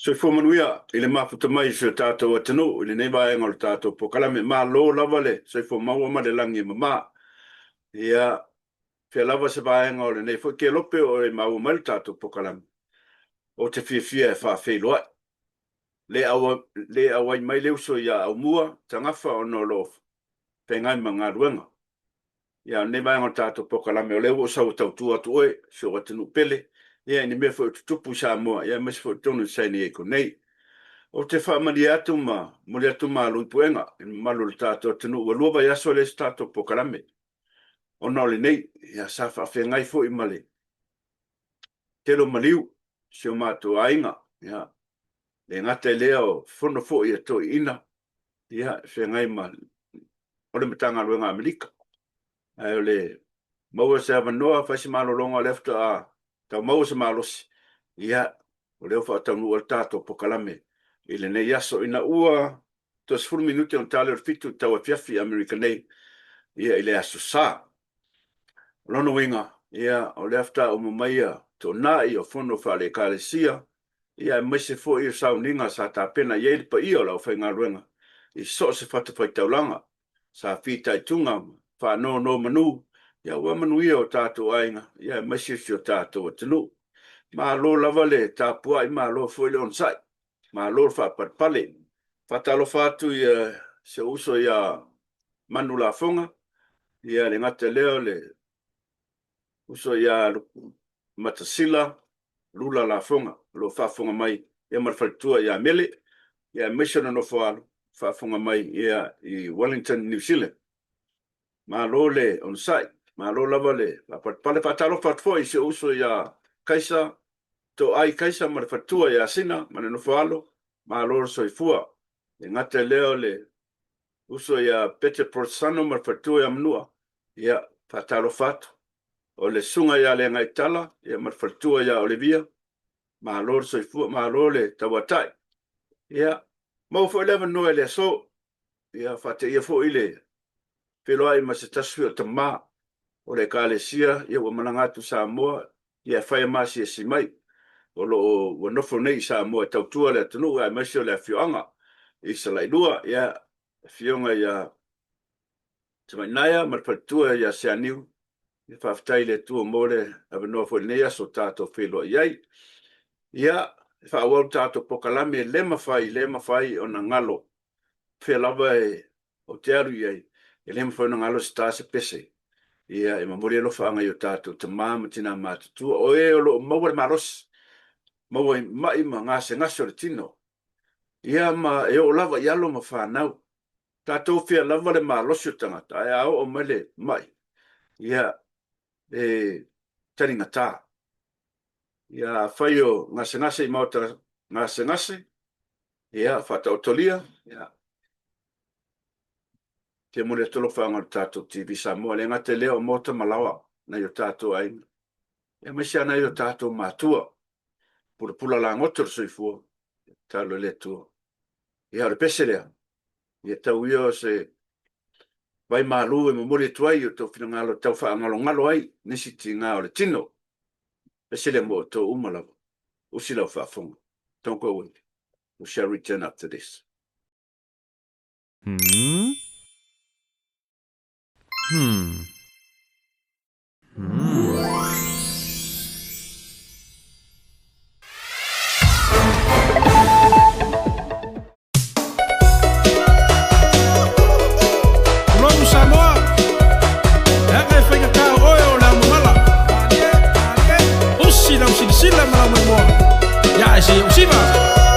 So fo manuia ile mafuta mai so tato atano ile nei vai ngol tato po kala me ma lo lava le so fo maua ma le langi ma ia fe lava se vai ngol nei fo ke lope o e mau mal tato po kala o te fia fa fe lo le awa mai le so ia au mua tanga fa ono lo pe ngai manga ruanga ia nei vai ngol tato po kala me le o sa o tau atu e so atano pele ia ni me fo tupu sa mo ia me fo tonu sai ni ko nei o te whamani atu mori atu lu puenga malu tato tenu wa luova ia so le tato po kalame o na le nei ia sa fa ngai fo i male telo maliu se o mato ainga ia le ngate leo fono fo ia to ina ia fe ngai mal o le matanga luenga Amerika ai le maua se avanoa fa si malo longa lefta a tau mau se malos ia o leo fa tau o tato po kalame ile ne yaso ina ua tos 4 minuti on taler fitu tau fiafi America nei ia ile aso sa lono winga ia o lefta o maia to nai o fono fa le kalesia ia mese fo i sauninga sa ta pena ye pa i o la fenga ruenga i so se fatu fa taulanga sa fita tunga fa no manu ia wa manu ia o tato ainga ia mese o tato tenu ma lo lavale ta pua i ma lo fo le on sai ma lo fa par pale fatalo fatu ia se uso ia manula fonga ia le ngate leo le uso ia matasila lula la fonga lo fa fonga mai ia marfaltua ia mele ia mission no fa fonga mai ia i Wellington New Zealand ma lo le on site ma lo lavale la par pale fatalo fat se uso ia kaisa to ai kaisa marfatua ia sina mana no falo ma lo soifua e ngate leo le uso ia pete prosano marfatua ia mnua ia fatalo fatu o le sunga ia le ngai tala ia marfatua ia Olivia ma lo soifua ma lo le tawatai ia mo fo 11 no ele so ia fate ia fo ile pelo ai ma se tasfio tama o le kalesia ia o manangatu Samoa ia fai masi si mai o lo o no fo nei Samoa tautua le tunu ai ma se le fioanga i se lai lua ia fionga ia tamainaya marfatua ia se aniu ia faftai le tu mole ave no fo nei so tato felo iai ia fa o tato pokalame le mafai ona ngalo felava o teru iai le mafai ona ngalo sta se pese ia e mamori lo fa ngai o tato te mama tina matu o e lo mawar maros mawai mai manga se ngaso le tino ia ma e o lava ia lo mafa nau tato fe lava le malos tanga ai o mele mai ia e taringata ia faio ngase i mauta ngase ia fata otolia ia te mole tolo whaanga tato TV Samoa le ngate leo mota malawa na yo tato ai ia mesia na yo tato matua pula la ngotor soifua talo le tu ia le peselea ia tau io se vai malu e mole tuai o to finangalo tau whaanga ngalo ai nisi tinga o le tino pesele mo to umalawa usila whaafonga don't go away we shall return after this. Fa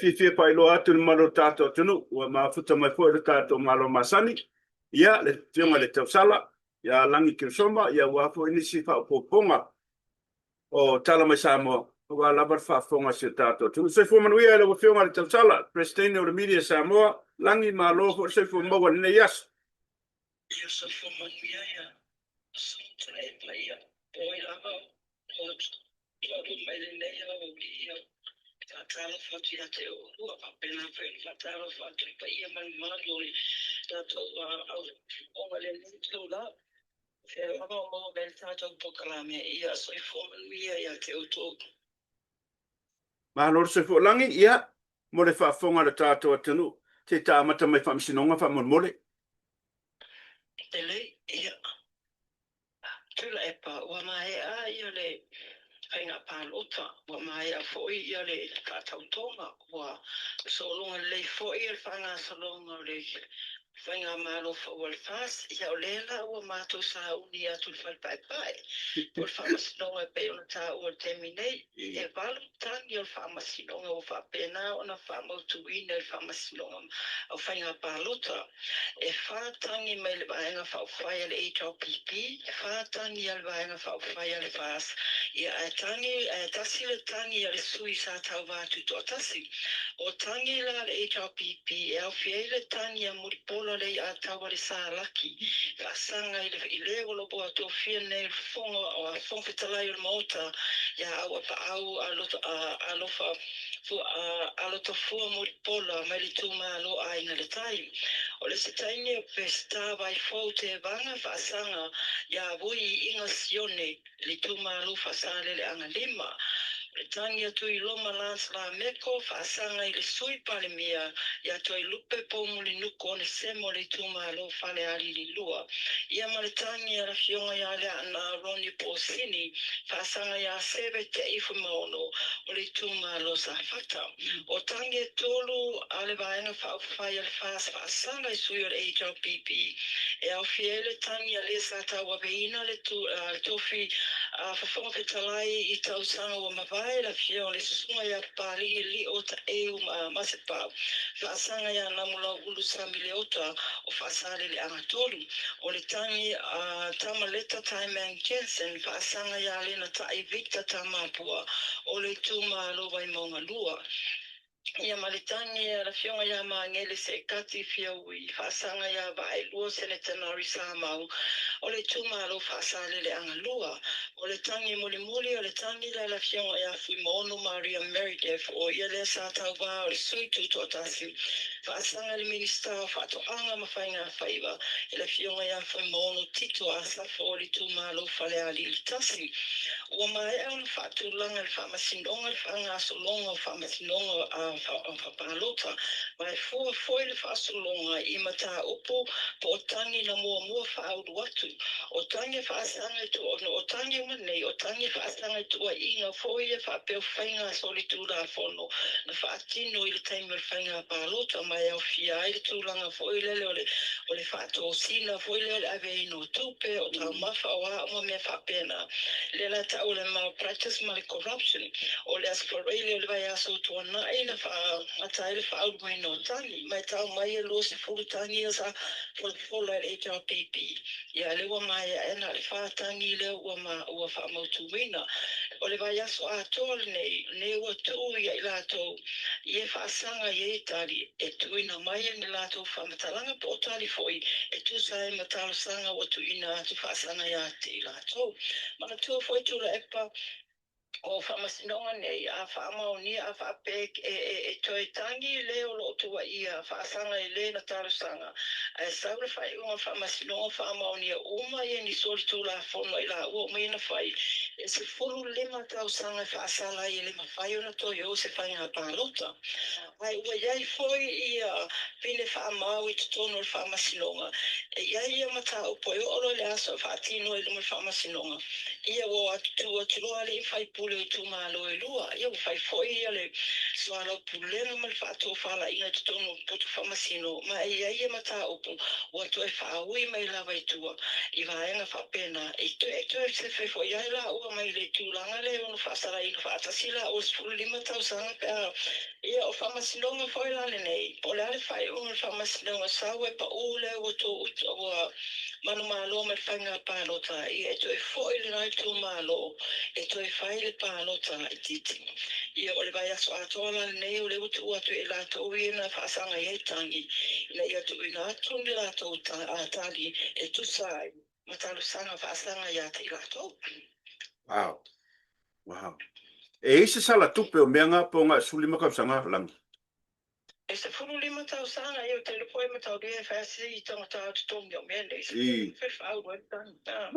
Fifi pa ilo atu ni malo tato tunu wa mafuta mai fo le tato malo masani ia le tionga le tausala ia langi kirsoma ia wa fo inisi fa poponga o tala mai Samoa wa labar fa fonga se tato tunu se fo manuia le wa fionga le tausala presidente o le media Samoa langi malo fo se fo mo ne yas ia se fo manuia ia so trai plaia poi lava o mai le ia o ia Tratalo fatu ya te o a pena pe tratalo fatu pa ia man malori tato au le nitlo la fe ava mo bel tato pokalame ia so formal ia te o to ma lor se fo langi ia mo le fa fonga le tato tunu te ta mata mai fam sinonga fa mole tele ia tula epa wa mai a ia le Ainga palota wa mai a foi ia le katautonga wa solonga le foi il fanga solonga le fanga malo for fast ia lela wa mato sa unia tu fal pai pai por fama sinonga pe ona ta o terminate e valo tangi o fama sinonga o fa pena ona fama tu win el fama sinonga o fanga palota e fa tangi me le bainga fa fire le HRPP fa tangi al bainga fa fire le fast ia tangi tasi le tangi le sui sa tau watu to tasi o tangi la le HRPP e au fiele tangi a muripola le a tau le sa laki ka sanga i le lo bo to fiene fongo o fongo talai le mota ya au pa au a lofa fu a lo to fu muripola mai le tuma lo ai na le tai o le se tangi festa vai fote vanga fa sanga ya voi inga sione le tuma lo fa sale le anga lima tangi atu I loma lans la meko whaasanga I le sui pale mia ia toi lupe po muli nuko ne semo le tuma lo fale ali li lua. Ia ma le tangi ala fionga ia le ana Roni Posini whaasanga ia sebe te ifu maono o le tuma lo sa fata. O tangi e tolu ale vaenga whaufai ale whaasanga I sui o le HLPP e au fiele tangi ale sa tawa veina le tofi whawhonga pe talai I tausanga o mawai la fio le susunga ia pari li o ta masepa whaasanga ia namula ulu sami le ota o whaasare le angatolu o le tangi tama leta Taimang Jensen whaasanga ia le na tai Victor Tamapua o le tuma loa I maunga lua. Ia malitangi la fionga ia ngele se kati fia ui whaasanga ia vai lua Senator Nori Samau o le tuma lo whaasale le anga lua o le tangi muli muli o le tangi la fionga ia fui mono Maria Meredith o ia le sa tau wā o le sui tuto atasi whaasanga le minister whaato anga mawhainga whaiva e le fionga ia fui mono tito a safo o le tuma lo whale ali tasi o mai au le whaatulanga le whaamasinonga le whaangasolonga o whaamasinonga whapalota mai foi le whaasolonga I mata upo po o tangi na mua whaaudu atu o tangi whaasanga tu o tangi manei o tangi whaasanga tu a inga foi e whaapeo whainga solitura whono na whaatino I le taima le whainga palota mai au fia I le tūlanga foi lele o le whaato sina foi lele ave ino tupe o tau mawha o a uma mea whaapena le la tau le malpractice ma le corruption o le aspirale o le vai aso tuana I na atai le whaaudu mai no tangi mai tau mai e lo se fulu tangi o sa fola le HRPP ia le ua mai e na le whaatangi le ua whaamautu wina o le vai aso a tol nei ua tuu ia I lato I e whaasanga I e tali e tuina mai e ni lato whamatalanga po tali foi e tu sa e matalo sanga ua tuina atu whaasanga ia te I lato mana tua foi tula epa o whamasinonga nei a whaamaoni a whaapek e toi tangi leo lo tua ia whaasanga I le na tarusanga e saure whai unga whamasinonga whaamaoni a uma I ni sori tula whono I la ua meina whai e se furu lima tausanga whaasala I lima whai ona toi o se whai ngā pālota ai ua iai foi ia pine whaamau I tutono le whamasinonga e iai ia mata upo e oro le aso whaatino I lima whamasinonga ia o atua le whai pule I tūmalo e lua ia o whai foi ia le swalo pulenga ma le whaato whala inga tutono putu whamasino ma ia mata upo o atua e whaaui mai lawa I tua I vaenga whapena e tue se whai foi ia la ua mai le tūlanga le ono whaasara ina whaatasila o spulu lima tau sanga pēr ia o whamasinonga foi la le nei po le ale whai unga whamasinonga sawe pa ule o to o manu malo me whainga pālota ia e tue foi le nai tū malo e toi whai le pālota I titi. Ia o le vai aso atoala nei o le utu atu e la tau I na whaasanga I tangi. Ina ia tu ina atu ni la tau atali e tu sai. Matalu sanga whaasanga I ate I la tau. Wow. Wow. E ise sala tupe o mea ngā po ngā suli makapsanga langi. E se furu lima tau sanga e o te lepo e matau rea whaasi I tangata atu tongi o mea nei. Se furu whau e tanga.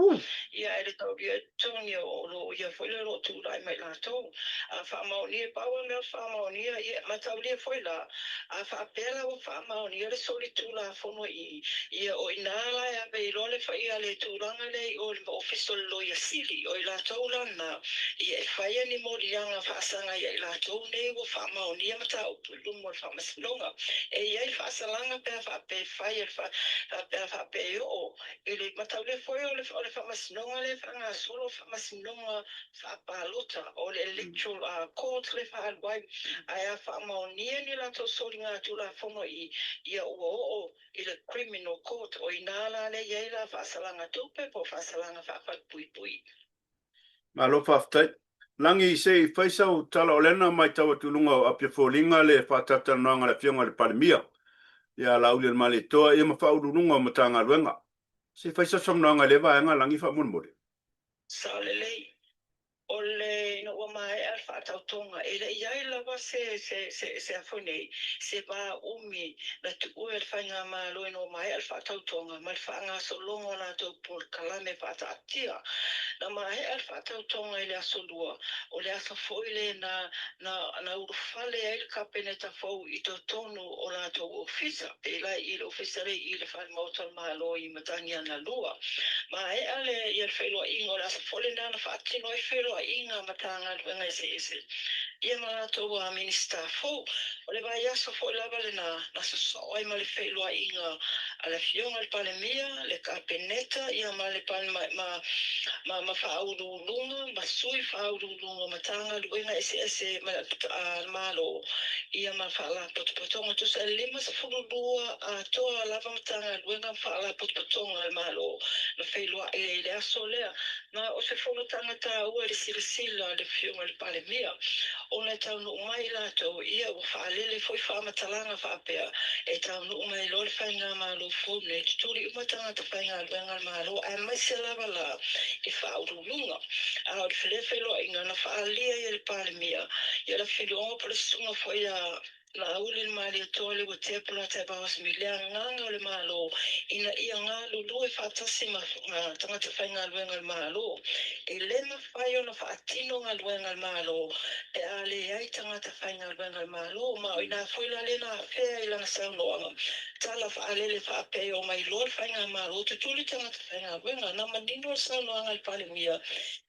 Ia e le tau rea tongi o lo ia whaile ro tu rai mai la tau. A whaamaoni e paua mea whaamaoni ia matau rea whaila. A whaapela o whaamaoni le soli tu la whono ia o inala e abe I role whaia le tūranga le o le ofiso lo ia sili o I la tau lana. Ia e whaia ni morianga whaasanga ia I la tau nei o whaamaoni ia matau lumo whaamasi longa e ia whaasalanga pēr whape whai e whape o e le mataule foi o le whamasinonga le whanga solo whamasinonga whapalota o le electoral court le whaalwai ai a whamaonia ni la to sori ngā tula whono ia o I le criminal court o inala le ia la whaasalanga tupe po whaasalanga whaapai pui pui. Malo whaftai. Langi I se I whaisau tala o lena mai tawa tulunga o apia fōlinga le whaatata noanga le fionga le palimia. Ia lauli le male toa ia mawhaurunga o matanga luenga. Se whaisau som noanga le vaenga langi whamunmore. Sa lei. O le no mai alfa tautonga e le iai lava se afone se va umi na tu o el fanga ma lo no mai alfa tautonga mal fanga so longo na to por kalame fata atia na mai al fatau tonga ile asolua o le asa foile na urufale ai ka peneta fo I to tonu o la to ofisa e la I le ofisa le I le fa motor malo I matangi ana lua ma e ale I le felo ingo la asa fole na fa tino e felo inga matanga venga se ia ma to a minister fo o le vai aso fo lava le na so ai ma le felo inga ala fionga le pale mia le ka peneta ia ma le pale ma faauru lunga ma sui faauru lunga matanga luenga ese malo ia ma faala potopotonga tu sa lima sa fulu lua a toa lava matanga luenga faala potopotonga le malo na feilua e le aso lea na o se fulu tanga ta ua le sirisila le fionga le pale mia o na tau no mai la to ia o faalele foi matalanga faapea e tau no mai lo le fainga malo fo ne tuli umatanga ta fainga luenga malo a mai se lava la e whaurulunga. A o te whelo inga na whaalia I le pāle mea. Ia la whelo pa le sunga whai na aule le maali atole wa te pula te bawas mi lea nganga o le malo ina ia ngā lulu e whatasi ma tangata whai ngā luenga le malo. E le ma whai o na whaatino ngā luenga le malo e a le ai tangata whai ngā luenga le malo ma o ina whaila le na whea I langa saunoanga. Tala whaalele whaapea o mai lor whai ngā malo te tuli tangata whai ngā luenga na manino saunoanga le pale mea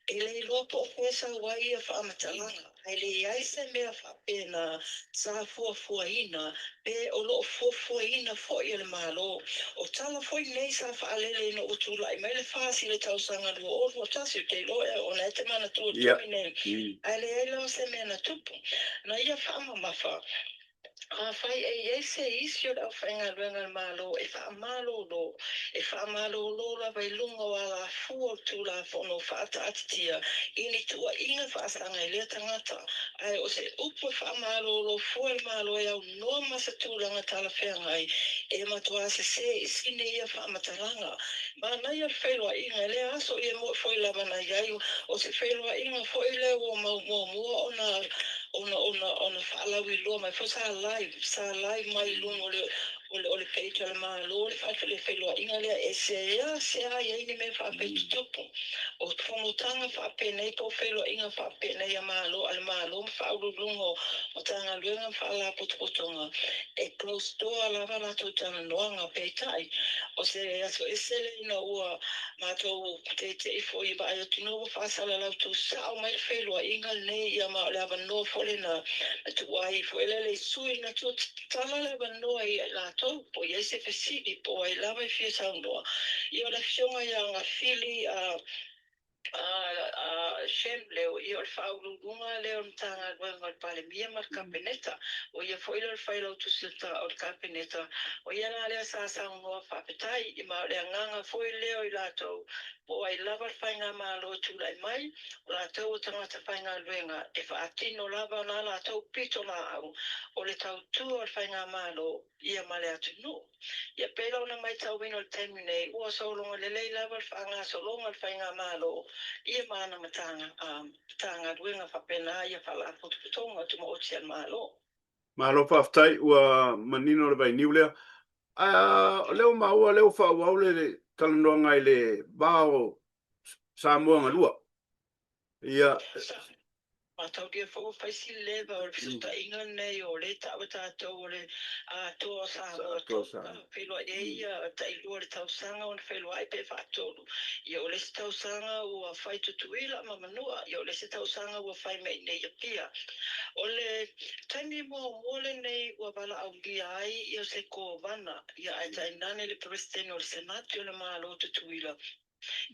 e le loa po pesa wai ia whamatalanga. Ai le aise mea whapena sa fua ina, pe o loo fua ina fo I le malo. O tala foi nei sa whaalele no utula I mai le whaasi le tausanga lua o tasi o te loa o na te mana tua tui nei. Ai le ai loa se mea na tupu. Na ia whamamafa. A fai e se isi o au whainga luenga malo e wha malo lo e wha malo lo la vai lunga o ala fua tu la fono whaata atitia ini tua inga whaasanga I lea tangata ai o se upo wha malo lo fua malo e au noa masa tūlanga tala whengai e matua se isine ia wha mataranga ma na ia whailua inga lea aso ia mo whailava na iai o se whailua inga whaile o mau mua ona whaalawi loa mai fo sa live mai lunga o le peita le malo le whaatele whailua inga lea e se a iei ni me whaapetu tupu o whanutanga whaapenei po whailua inga whaapenei a malo ale malo whauru lungo o tanga luenga whaala potopotonga e close door lava lato tana noanga peitai o se aso e sele ina ua matou te ifo I ba ayo tino whaasala lau tu sao mai whailua inga nei ia ma lava no fole na tu wai fuele le sui na tu tala le banoa I la to po ia se fesidi po ai lava fie saundoa ia la fionga ia nga fili shem leo I o whaurunga leo mtanga luenga o pale mia mar kapeneta o ia foile o whaila tu silta o kapeneta o ia nga lea sa saungoa whapetai I ma lea nganga foile leo I lato po ai lava whainga malo tulai mai o lato o tangata whainga luenga e whaatino lava na lato pito na au o le tau tu o whainga malo ia ma lea tu no ia pela ona mai tau wino le temine ua solonga le lei lava whaanga solonga le whainga malo ia mana matanga tanga ruenga whapena ia whala putuputonga tuma o tia malo. Malo whaftai ua manino le vai niulea. Leo maua leo whauau le talanoanga I le bao Samoa ngalua. Ia Ma tau dia fo faisi leva o fisuta inga nei o le tawa tātou o le toa Samoa toa whelua e ia ta ilua le tausanga o le whelua ai pe whaatolu. Ia o le se tausanga ua whai tutuila ma manua, ia o le se tausanga ua whai mei nei a pia. O le taimi mo le nei ua wala au lia ai ia se ko wana, ia ai ta inane le presidente o le senati o le malo tutuila.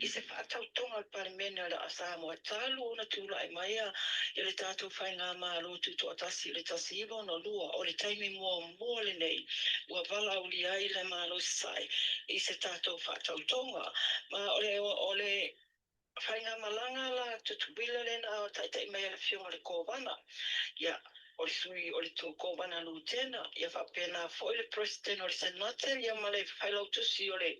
I se whaatautonga al parimene ala a Samoa talu o na tula ai maia I le tātou whainga malo tuto atasi le tasi iwa na lua o le taimi mua le nei ua vala uli ai le malo sai I se tātou whaatautonga ma o le whainga malanga la tutuwila le na o taitai mai le fionga le kōwana ia o le sui o le tō wana lutena ia whapena fo le president o le senate ia ma le whailau tusi o le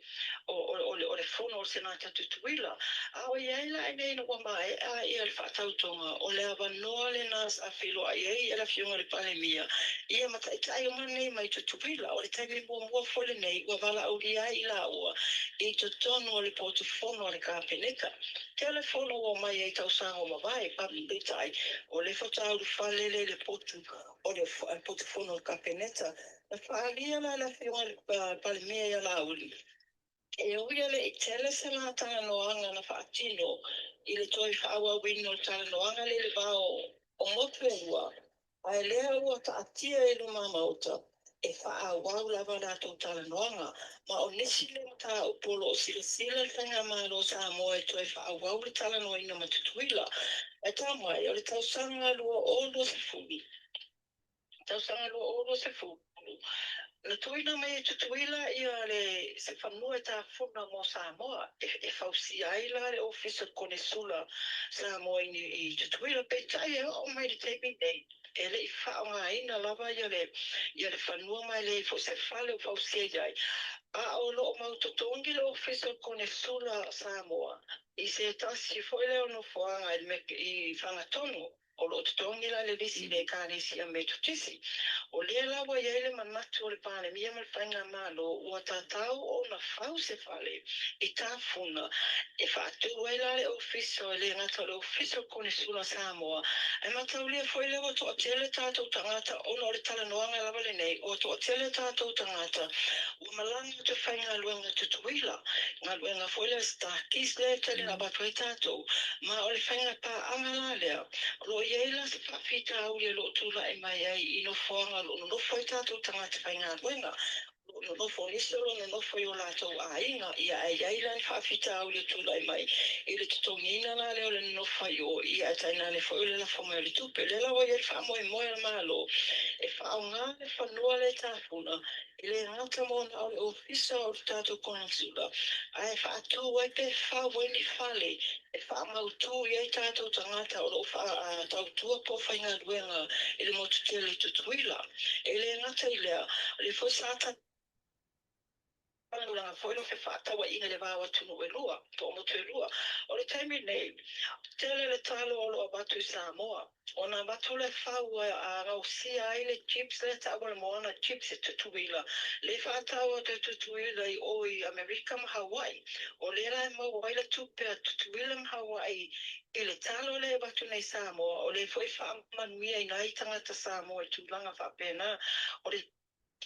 fono o le senate tutuila a o ia ila e nei no mai a ia le whaatautonga o le awa noa le nas a whilo a ia la fionga le palemia ia ma taitai o manei mai tutuila o le taimi mua fo le nei ua wala au lia ila ua I to tono o le portofono o le kāpeneka telefono o mai e tau sanga o mawai, papi pitai, o le whatau whalele le potu, o le potu whono kapeneta, na whaalia na la whionga palimea ia la uli. E uia le i tele se la tanga noanga na whaatino, i le toi whaawa wino le tanga noanga le vao o motu e ua, a e lea ua ta atia e luma mauta, e whaawau lava la tau tala noanga, ma o nisi le mata upolo o sila sila le whainga malo sa moe toi whaawau le tala noina matutuila, e tamai o le tau sanga lua olo se fumi. Tau sanga lua olo se fumi. Na tuina mai e tutuila ia le se whanua e tā whuna mo Samoa e whausi aila le ofisa kone sula Samoa i tutuila pe tai e o mai le teimi nei e le i whaonga ina lava ia le whanua mai le fo se whale o whausi e jai a o lo mau tutongi le ofisa kone sula Samoa i se tasi foi le ono whaanga i whangatonu o lo tutongi la le visi le kānesi a me tutisi. O le lawa ia ele manatu o le pane mia mal whainga malo ua tātau o na whau se whale i tāwhuna e whaatu waila le ofiso e le ngata le ofiso kone sula Samoa e matau lia foi le o to atele tātou tangata o no le talanoanga lava le nei o to atele tātou tangata ua malanga te whainga luenga tutuila ngā luenga foi le stakis le tele na batwai tātou ma o le whainga pā angala lea lo iaila se whawhita au le lo tula e mai ai ino whanga no foi tātou tangata whainga luenga no fo isolo no fo yo la to ainga ia ai lan whawhita au le tula e mai i le tutongina na leo le no fo yo ia taina le fo le la fo mai le tupe le la wa ia wha moe malo e whaonga le whanua le tāpuna i le ngata mo na o le ofisa o le tātou konsula ai whaatu wai pe whaweni whale e whaamautu i ai tātou tangata o lo tautua po whainga luenga i le motu tele tutuila e le ngata i lea le fo sata Langa foi lo fe fata wa inga le vawa tunu e lua, po mo tu e lua. O le taimi nei, tele le talo o lo abatu Samoa. O na batu le fau a rausia ai le chips le tawa le moana chips e tutuila. Le fata o te tutuila i oi Amerika ma Hawaii. O le rai mo wai le tupe a tutuila ma Hawaii. I le talo le batu nei Samoa. O le foi fa manuia i nai tangata Samoa i tūlanga fa pena. O le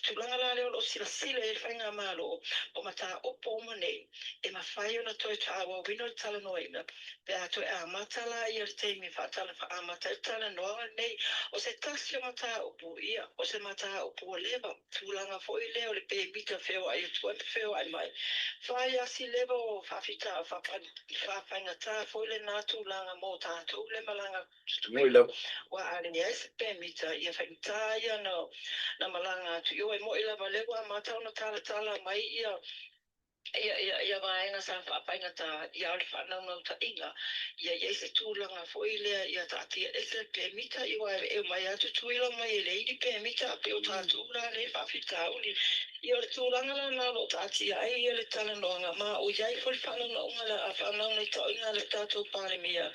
tulanga la leo lo sila sila e whainga malo o mata opo o nei e ma whai o na toi tawa wino le tala noina pe a toi a matala i al teimi whaatala wha a mata e tala noa nei o se tasi o mata opo ia o se mata opo o leva tulanga fo i leo le pe bita feo ai tua feo ai mai whai asi leva o whawhita whainga ta fo i le nā tulanga mo tātou le malanga wa ale ni ese pe mita ia whainta ia no na malanga tu yo e mo ila valego mata ona tala mai ia vaenga sa whapainga ta ia ole whanau nau ta inga ia se tūlanga foile ia ta tia ese pe mita iwa e mai atu tuila mai e leidi pe mita pe o ta tūla le whawhita uli ia ole tūlanga la na lo ta tia ai ia le tala noanga ma o iai fol whanau na unga la whanau nei ta inga le tātou pare mia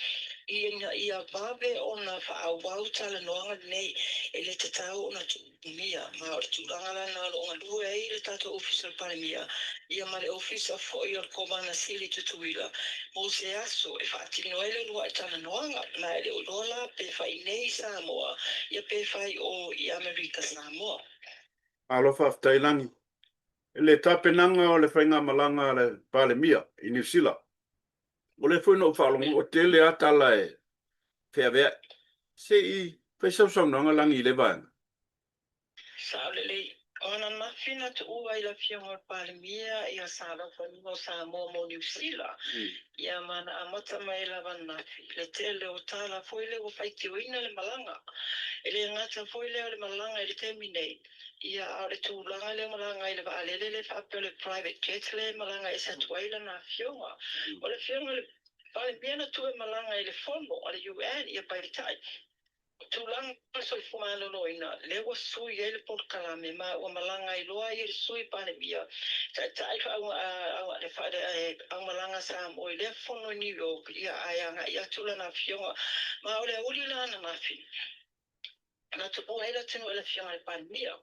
ia vave ona whaawau tala noanga nei e le te tau ona tu mia ma o le tūlanga la na lo unga lue ai le tātou official pare mia ia mare ofisa fo i or komana sili tutuila. Mo se aso e whaatino ele lua e tana noanga na ele o lola pe whai nei Samoa ia pe whai o i Amerika Samoa. Alofa Tailangi. Le tapenanga o le whainga malanga le pale mia i New Zealand. O le whaino whalongo o tele atala e whea vea. Se i whaisau nanga langi i le vanga. Saulele, ona mawhina tu ua i la fionga pale mia ia sāra whanua Samoa mo New Zealand. Ia mana amata mai la wanafi. Le tele o tala foile o whaiti oina le malanga. Ele ngata foile o le malanga i le temi nei. Ia aore tūlanga le malanga i le waalele le whape le private jet le malanga i satuaila na fionga. O le fionga le pale mia na tue malanga i le fono o le UN ia paitai. Tulang so fumalo loina le was sui ele por kalame ma o malanga i loa i sui pane bia tai fa le fa ang malanga sa mo le fono ni yo ia anga ia tulana fionga ma o le uli lana na fi na tu o ele tino ele fionga pane bia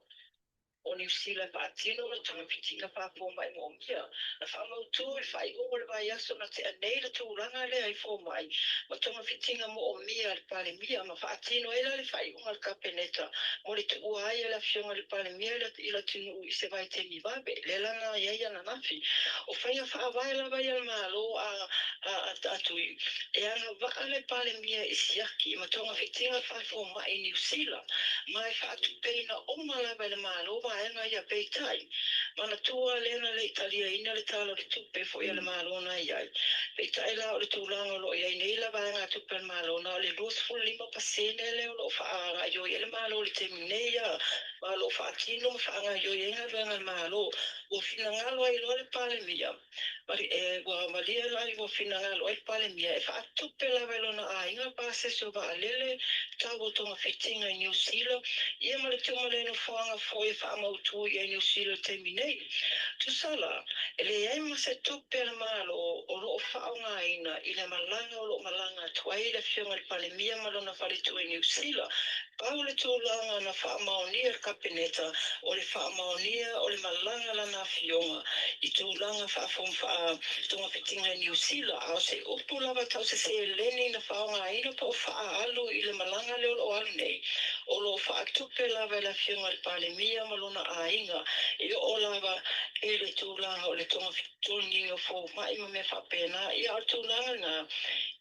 o New Zealand paatino na tanga fitinga papo mai mo mia na whamautu e whai o le vai aso na te anei le tūranga le ai fō mai ma tonga fitinga mo o mia le pale mia ma whaatino e la le whai o ngal kapeneta mo le tu uai e la fionga le pale mia i la tunu i se vai te mi vabe le langa iaia na nafi o whaia whaavai la vai al malo a tatui e anga waka le pale mia i siaki ma tonga fitinga whai fō mai i New Zealand mai whaatu peina o malawa le malo vaenga ia peitai. Mana tua lena le Italia ina le tala le tupe fo ia le malo na iai. Peitai la o le tūlanga lo iai nei la vaenga tupe le malo na le 25 pasene le o lo whaanga yo ia le malo le temineia. Malo whaatino ma whaanga yo ia venga le malo. Ua fina ngalo ai lo le pale mia. Mari e wa malia la i wa fina ngalo ai pale mia. E whaatupe la velo na a inga pase so va alele tau tonga fitinga i New Zealand. Ia ma le tuma le no whaanga fo e whaamautu i New Zealand te minei. Tu sala, e le ai ma se tupe le malo o lo whaonga ina i le malanga o lo malanga tuai le fionga le pale mia malona whare tu i New Zealand. Pau le tūlanga na whaamaonia kapeneta o le whaamaonia o le malanga la na fionga i tūlanga whaafong tonga fitinga i New Zealand. Ao se upu lava tau se leni na whaonga ina pa o whaalu i le malanga leo lo alu nei. O lo whaatupe lava la fionga le pale mia malona a inga i o lava e le tūlanga o le tonga fitinga fo mai ma me whapena i au tūlanga na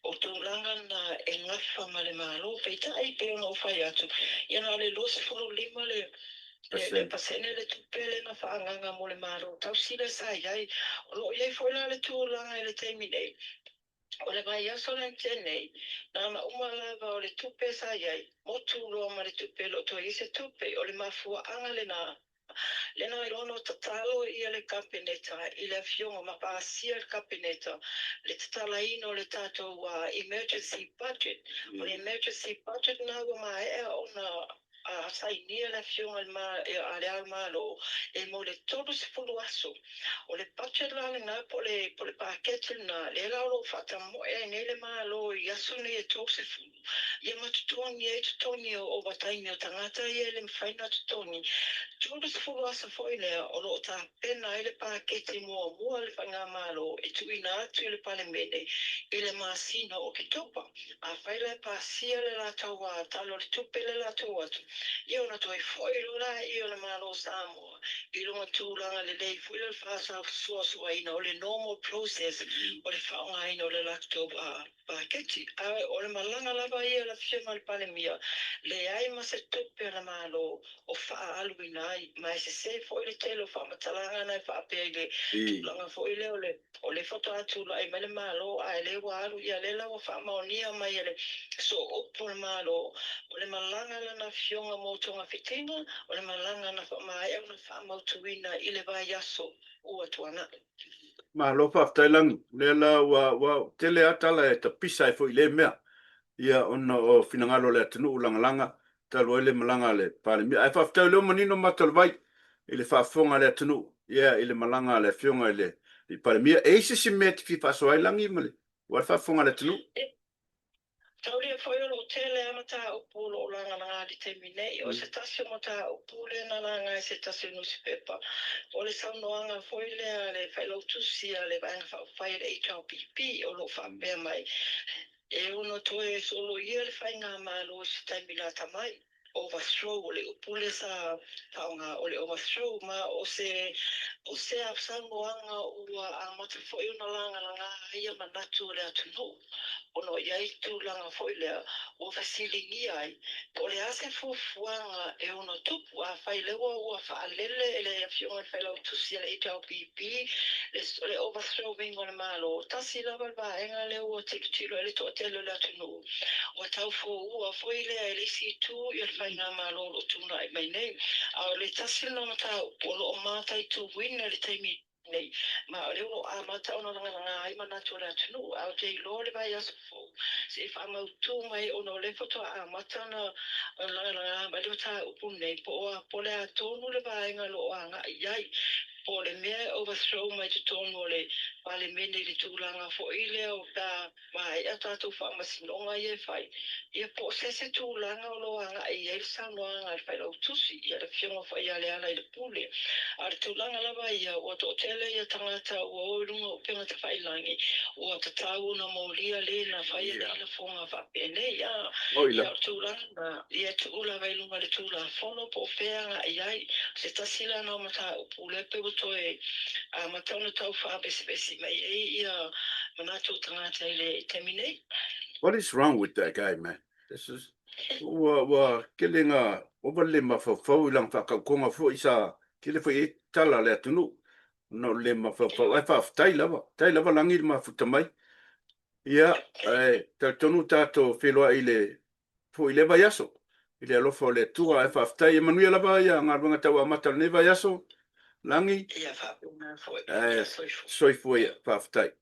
o tūlanga na e ngawha ma le malo peitai pe ona o whai atu ia na le los fulu lima le pasene le tupele na whaanganga mo le malo tau sila sa iai o lo iai fwela le tūlanga e le teimi nei o le vai aso na tenei na ma umalava o le tupe sa iai mo tūloa ma le tupe lo to i se tupe o le mafua anga le na irono tatalo ia le kapeneta i le fionga ma paasia le kapeneta le tatala ino le tato emergency budget o le emergency budget na ua mae ona a sainia le fionga a le almalo e mo le tolu se fulu aso o le budget la na po le pakete na le la lo fata mo e nei le malo i aso nei e tolu se fulu ia matutongi e tutongi o bataini o tangata ia le mwhaina tutongi tolu se fulu aso foi lea o lo ta pena i le pakete mua le whanga malo e tuina atu i le pale mene i le masina o ki topa a whaile pasia le la taua talo le tupe le la taua atu i ona toi foi luna i ona malo Samoa i runga tūlanga le lei fui le whasa sua ina o le normal process o le whaonga ina o le lacto paketi o le malanga lava ia la whiama le pale mia le ai ma se tupe la malo o wha alu ina ai ma se foi le telo wha matalanga na wha apea i le tūlanga foi le o le foto atu la i mele malo a le wa alu ia le la wa wha maonia mai ele so opo le malo o le malanga la na fionga mo tonga fitinga o le malanga na wha mai au na wha mautuina i le vai aso ua tuana ma lo fa tailang le la wa tele atala e ta pisa e fo ile mea ia ona o finangalo le tunu langa talo ele malanga le pale mi ai fa tele o manino matal vai ile fa fonga le tunu ia ile malanga le fionga ile i pale mi e se met fi fa so ai langi male wa fa fonga le tunu Taulia foi o tele amata upolo o langa nga di terminei o se tasio mata upule na langa se tasio newspaper o le saunoanga foi le whailo tusia le vanga whai le HRPP o lo whapea mai e uno toe solo ia le whai ngā malo se taimila tamai overthrow o le upule sa taonga o le overthrow ma o se saunoanga ua a mata foi una langa ia manatu le atunu ono iai tūlanga foi lea o fasilingi ai. O le ase fufuanga e ono tupu a whai lewa ua whaalele e le fionga whailau tusi le HLPP le overthrowing o le malo. Tasi lava le vaenga le ua tilo e le toatelo le atunu. O tau fo ua foi lea e le si tu i le whainga malo lo tuna i mai nei. A le tasi no mata o lo o mata i tu wina le taimi nei ma le o a mata ona nga ai mana tu la tunu au te lo le vai as fo se fa ma tu mai ona le foto a mata na la ma le ta upu nei po le a tonu le vai nga lo anga ai po le me overthrow mai te tonu le vale mene le tūlanga fo ile o ta mai ia tātou whamasinonga ia whai. Ia po se tūlanga o loa nga i e sanoa nga i whai lau tusi ia le fionga whai ale ala i le pule. Ar tūlanga lava ia o to tele ia tangata ua oirunga o penga te whailangi o ta tau na maulia le na whai ale ila whonga whapene ia. Ia tūlanga ia tūla wailunga le tūla whono po whea nga i ai. Se tasila na mata o pule pe uto e matauna tau whapesi mai e ia manatou tangata i le terminate. What is wrong with that guy, man? This is wa kelinga overle mafafau ilang whakaukonga fo isa kele fo e tala le atunu no le mafafau ai whaftai lava langi le mafuta mai ia tonu tato wheloa i le fo i le vai aso i le alofo le tua ai whaftai e manuia lava ia ngā runga tau amata le vai aso langi Ia whapuna fo soifo ia whaftai.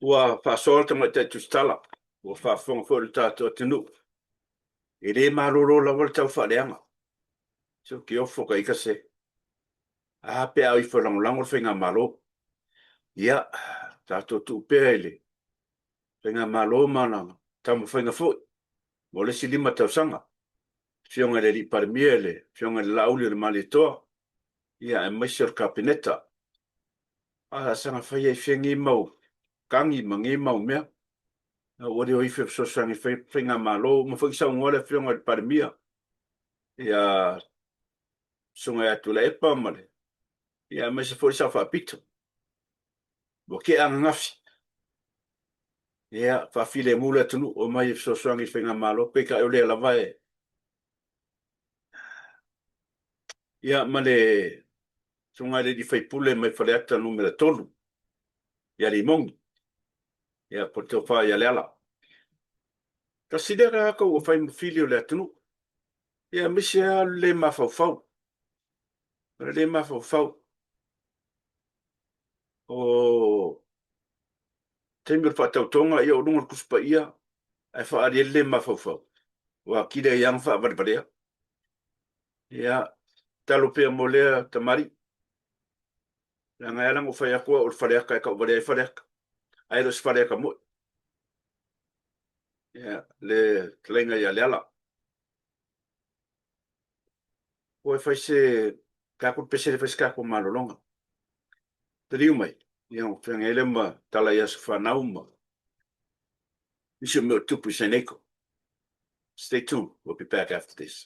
Ua whasolta mai te tustala, ua whawhonga fo le tātua tinu. E re maroro la wale tau whareanga. So ki ofo ka ika se. A pe au i whalangolango whenga malo. Ia, tātua tu pēa ele. Whenga malo mana, tamu whenga fo. Mo le si lima tau sanga. Fionga le li parimia ele, fionga le lauli le mali toa. Ia, e maisir kapineta. A sanga whaia i whengi mau. Kangi mangi mau mea. Ori o ife so sangi whenga malo. Ma whaki sao ngore fionga le parimia. Ia, sunga e atu la epa male. Ia, maisa fo i sa whapito. Mo ke anga ngafi. Ia, whawhile mula tunu o mai so sangi whenga malo. Peka e ole la vai. Ia, male sunga le di whaipule mai whareata numera tolu. Ia li mongi. Ia, po te wha ia leala. Ka sidera haka ua whai mawhili o le atunu. Ia, misi a le mawhauwhau. Le mawhauwhau. O teimir whatautonga ia o runga kuspa ia. Ai whaari le mawhauwhau. Wa kire iang wha varibarea. Ia, talo pia mo lea tamari. Ia ngai alang o whai akua o whareaka e ka o varea i whareaka. Ai ros whareaka mo. Ia, le tlenga ia leala. O e whai se kako pese le whai se kako malolonga. Tariu mai. Ia o whenga ele ma tala ia sa whanau ma. Isu meo tupu se neko. Stay tuned. We'll be back after this.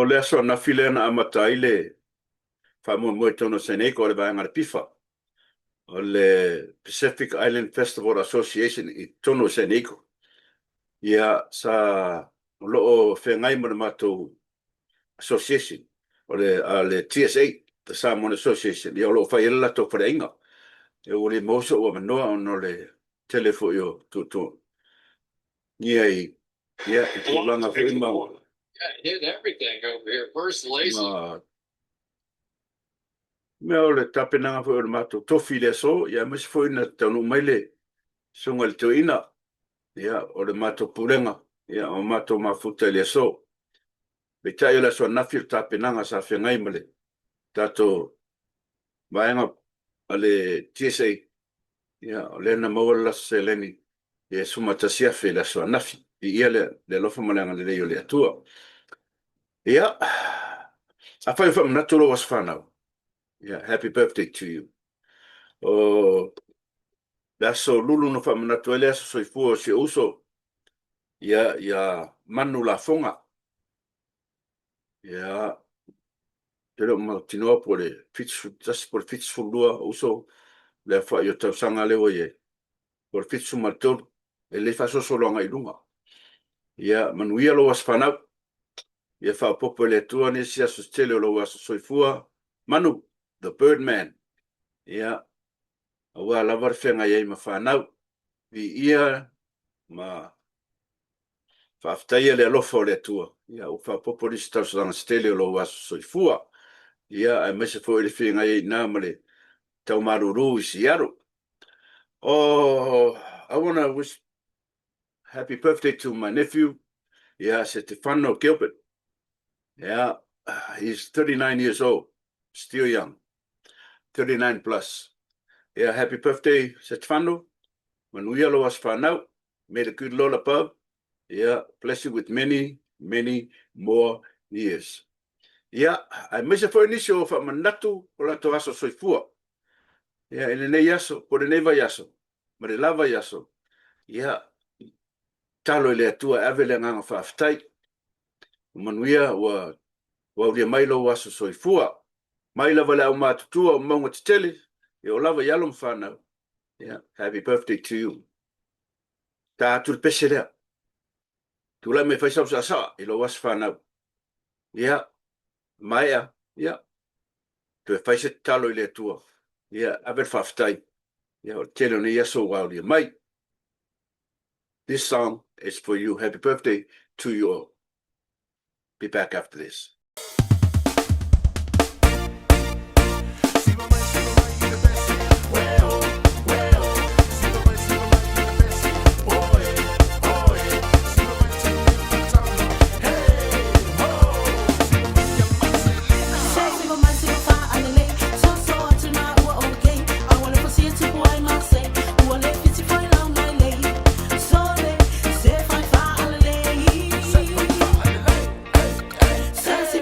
O le aso na filena amatai le whamoe tono Seneco le vaenga le pifa. O le Pacific Island Festival Association I tono Seneco. Ia sa loo whengai mo le mātou association. O le TSA, the Samoan Association. Ia o loo whai ela tō whainga. E o le mauso o manoa ono le telefo yo tu. Ia I tūlanga whi mau. Yeah, hit everything over here. First lazy. Mea o le tapenanga whi o le mātou tofi le so. Ia misi whi na tanu mai le sunga le tuina. Ia o le mātou purenga. Ia o mātou mafuta le so. Me tai o le so nafi o tapenanga sa whengai male. Tato vaenga a le TSA. Ia o le na mawala se leni. Ia sumatasia whi le so nafi. Ia le lofa malanga le leo le atua. Ia, a whai wha manaturo was whanau. Yeah, happy birthday to you. O, so lulu no wha manatu ele aso soifua o si uso. Ia, manu la fonga. Ia, te reo ma tinoa po le fitsu lua uso. Le wha i o tau sanga leo ye. Po le fitsu martor. E le wha so longa I lunga. Ia, manuia lo was whanau. Ia wha popo le tua ni si aso stele o lo aso soifua. Manu, the Birdman. Ia, awa lavar whenga iei ma whanau. Vi ia ma whaftaia le alofa o le tua. Ia, o wha popo ni si tau saranga stele o lo aso soifua. Ia, ai mese fo ele whenga iei nā male tau maruru I si aro. Oh, I want to wish happy birthday to my nephew. Yeah, Stefano Gilbert. Yeah, he's 39 years old, still young, 39 plus. Yeah, happy birthday, Stefano. Manuia lo was whanau. May the good Lord above, yeah, bless you with many, many more years. Yeah, I miss a for initial of a manatu o la to aso soifua. Yeah, in the yaso, por neva yaso, but lava yaso. Yeah, talo le atua avele nganga whaftai. Manuia wa lia mailo waso soifua. Maila wale au mātutua o maunga titele. E o lava yalom whanau. Yeah, happy birthday to you. Ta atu le pese lea. Tula me whaisau sa saa. I lo was whanau. Yeah, maia. Yeah. Tu e whaise talo I le atua. Yeah, aver whaftai. Yeah, o tele o ne yaso wau lia mai. This song is for you. Happy birthday to you all. Be back after this. Sassy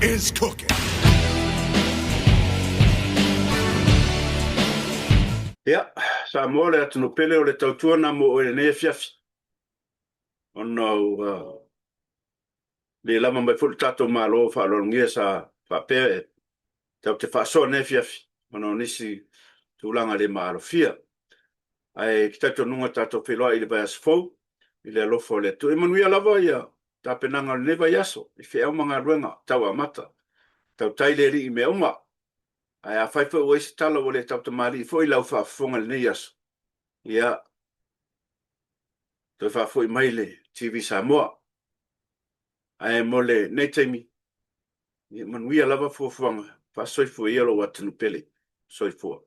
is cooking. Ia, sa mo le atunu pele o le tautuana mo o le ne fiafi. Ono le lama mai fulu tato malo whaalongia sa whapea e tau te whaasoa ne fiafi. Ono nisi tūlanga le malo fia. Ai ki tato nunga tato whiloa i le vai asfou, i le alofo le tu. E manuia lava ia, ta penanga le neva yaso, i whi au manga ruenga, tau amata. Tau taile ri i me oma. Ai a whaifa ua isi tala o le tau tamari, i fo i lau whaafonga le ne yaso. Ia, toi whaafo i mai le TV Samoa. Ai mo le nei teimi. I manuia lava fuafuanga, wha soifua i alo watanu pele, soifua.